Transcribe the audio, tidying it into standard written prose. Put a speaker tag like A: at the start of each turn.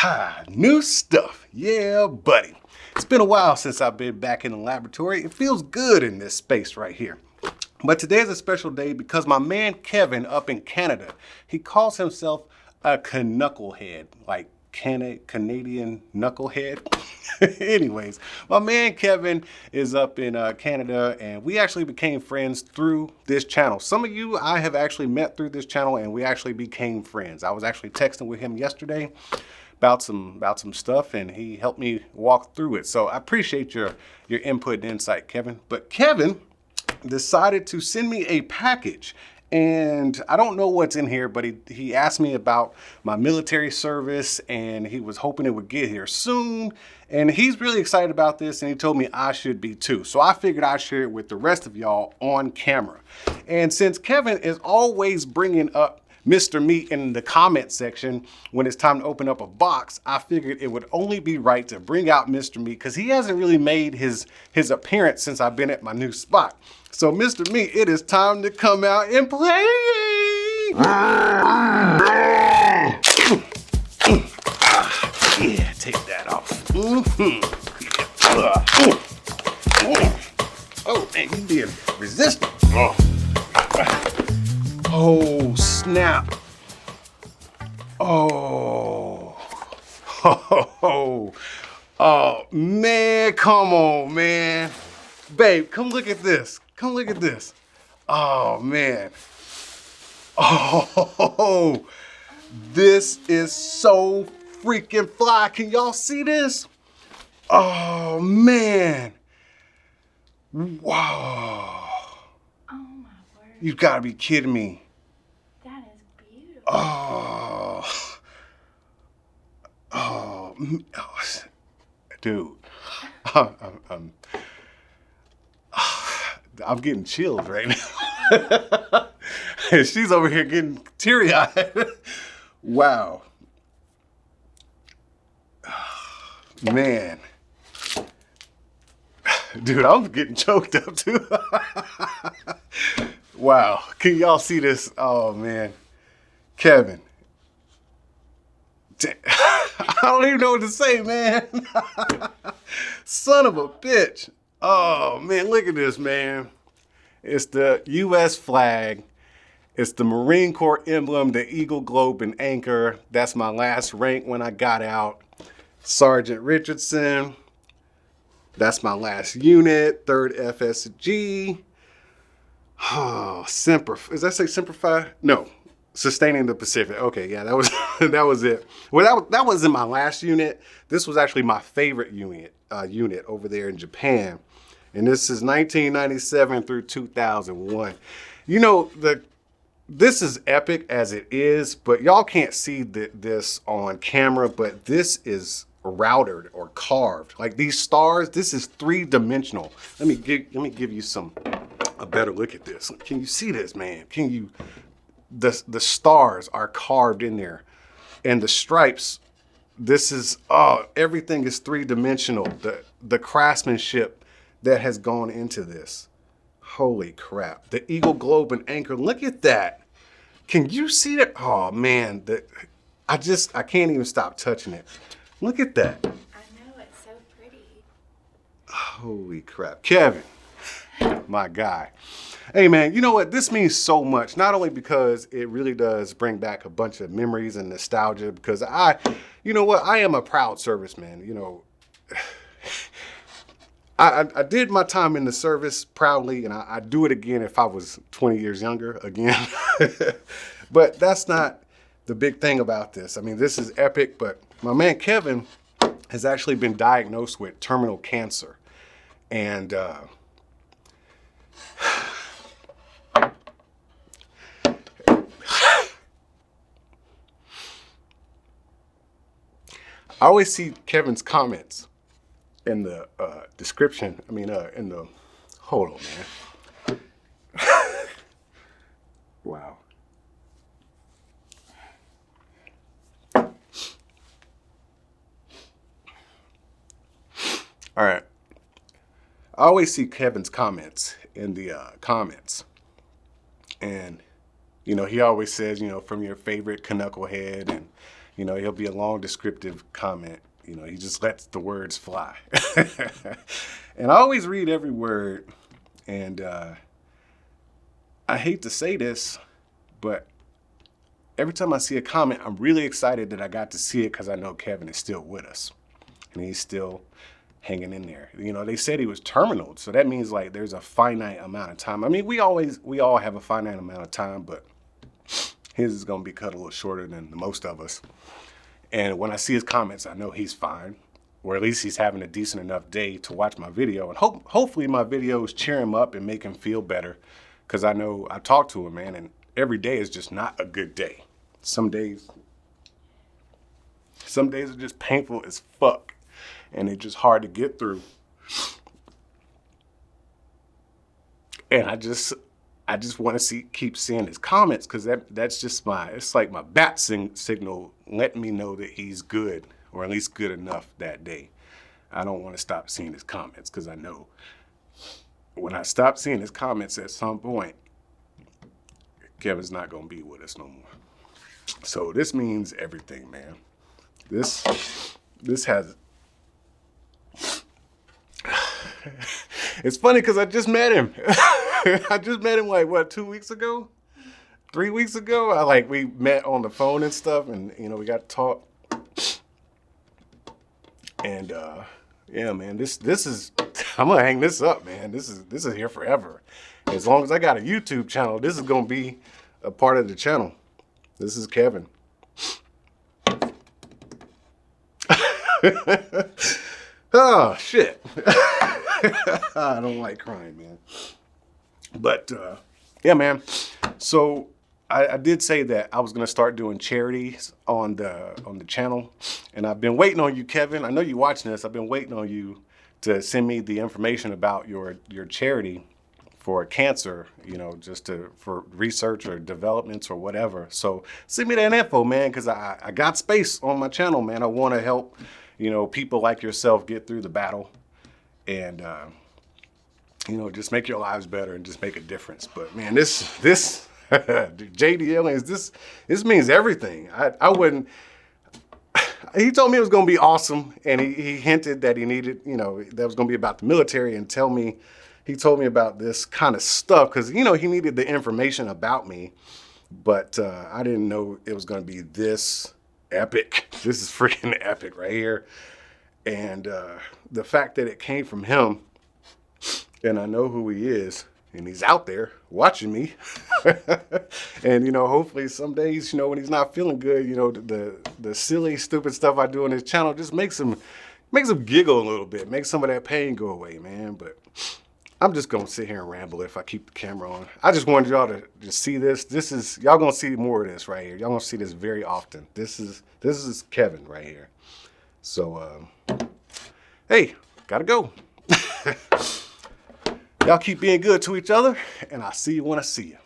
A: Ha, new stuff. Yeah, buddy. It's been a while since I've been back in the laboratory. It feels good in this space right here. But today is a special day because my man Kevin up in Canada, he calls himself a knucklehead, like Canadian knucklehead. Anyways, my man Kevin is up in Canada, and we actually became friends through this channel. Some of you I have actually met through this channel, and we actually became friends. I was actually texting with him yesterday about some stuff, and he helped me walk through it. So I appreciate your input and insight, Kevin. But Kevin decided to send me a package, and I don't know what's in here, but he asked me about my military service, and he was hoping it would get here soon, and he's really excited about this, and he told me I should be too. So I figured I'd share it with the rest of y'all on camera. And since Kevin is always bringing up Mr. Meat in the comment section when it's time to open up a box, I figured it would only be right to bring out Mr. Meat because he hasn't really made his appearance since I've been at my new spot. So Mr. Meat, it is time to come out and play. Yeah, take that off. Oh man, you being resistant. Oh, snap. Oh. Oh, man, come on, man. Babe, come look at this. Come look at this. Oh, man. Oh, this is so freaking fly. Can y'all see this? Oh, man. Wow.
B: Oh, my word.
A: You gotta be kidding me.
B: That is beautiful.
A: Oh, dude, I'm getting chills right now. She's over here getting teary-eyed. Wow. Man. Dude, I'm getting choked up too. Wow. Can y'all see this? Oh, man. Kevin. I don't even know what to say, man. Son of a bitch. Oh, man, look at this, man. It's the U.S. flag. It's the Marine Corps emblem, the Eagle, Globe, and Anchor. That's my last rank when I got out. Sergeant Richardson. That's my last unit, 3rd FSG. Oh, Semper. Does that say Semper Fi? No. Sustaining the Pacific. Okay, yeah, that was that was it. Well, that wasn't my last unit. This was actually my favorite unit over there in Japan. And this is 1997 through 2001. You know, this is epic as it is, but y'all can't see this on camera, but this is routed or carved. Like these stars, this is 3-dimensional. Let me give you a better look at this. Can you see this, man? Can you? The stars are carved in there, and the stripes. This is everything is 3-dimensional. The craftsmanship that has gone into this. Holy crap! The Eagle, Globe, and Anchor. Look at that. Can you see that? Oh man, I can't even stop touching it. Look at that.
B: I know, it's so pretty.
A: Holy crap. Kevin, my guy. Hey man, you know what? This means so much, not only because it really does bring back a bunch of memories and nostalgia, because you know what? I am a proud serviceman. You know, I did my time in the service proudly, and I'd do it again if I was 20 years younger again. But that's not the big thing about this. I mean, this is epic, but my man Kevin has actually been diagnosed with terminal cancer. And I always see Kevin's comments in the description. I mean, in the, hold on, man. Wow. All right. I always see Kevin's comments in the comments. And, you know, he always says, you know, from your favorite knucklehead, and You know, he'll be a long descriptive comment. You know, he just lets the words fly. And I always read every word. And I hate to say this, but every time I see a comment, I'm really excited that I got to see it because I know Kevin is still with us. And he's still hanging in there. You know, they said he was terminal, so that means like there's a finite amount of time. I mean, we all have a finite amount of time, but his is gonna be cut a little shorter than most of us. And when I see his comments, I know he's fine, or at least he's having a decent enough day to watch my video. And hopefully my videos cheer him up and make him feel better, because I know I talk to him, man, and every day is just not a good day. Some days are just painful as fuck, and it's just hard to get through. And I just want to keep seeing his comments, because that's just it's like my bat signal letting me know that he's good, or at least good enough that day. I don't want to stop seeing his comments, because I know when I stop seeing his comments at some point, Kevin's not going to be with us no more. So this means everything, man. This has... It's funny because I just met him. I just met him like, what, 2 weeks ago? 3 weeks ago? We met on the phone and stuff, and, you know, we got to talk. And, yeah, man, this is, I'm going to hang this up, man. This is here forever. As long as I got a YouTube channel, this is going to be a part of the channel. This is Kevin. Oh, shit. I don't like crying, man. But, yeah, man. So I did say that I was going to start doing charities on the channel. And I've been waiting on you, Kevin. I know you're watching this. I've been waiting on you to send me the information about your charity for cancer, you know, for research or developments or whatever. So send me that info, man, because I got space on my channel, man. I want to help, you know, people like yourself get through the battle and, you know, just make your lives better and just make a difference. But man, this JDL this means everything. I wouldn't. He told me it was going to be awesome, and he hinted that he needed, you know, that was going to be about the military, and he told me about this kind of stuff because, you know, he needed the information about me, but I didn't know it was going to be this epic. This is freaking epic right here. And the fact that it came from him, and I know who he is, and he's out there watching me. And, you know, hopefully some days, you know, when he's not feeling good, you know, the silly, stupid stuff I do on his channel just makes him giggle a little bit, make some of that pain go away, man. But I'm just going to sit here and ramble if I keep the camera on. I just wanted y'all to just see this. Y'all going to see more of this right here. Y'all going to see this very often. This is Kevin right here. So, hey, gotta go. Y'all keep being good to each other, and I'll see you when I see you.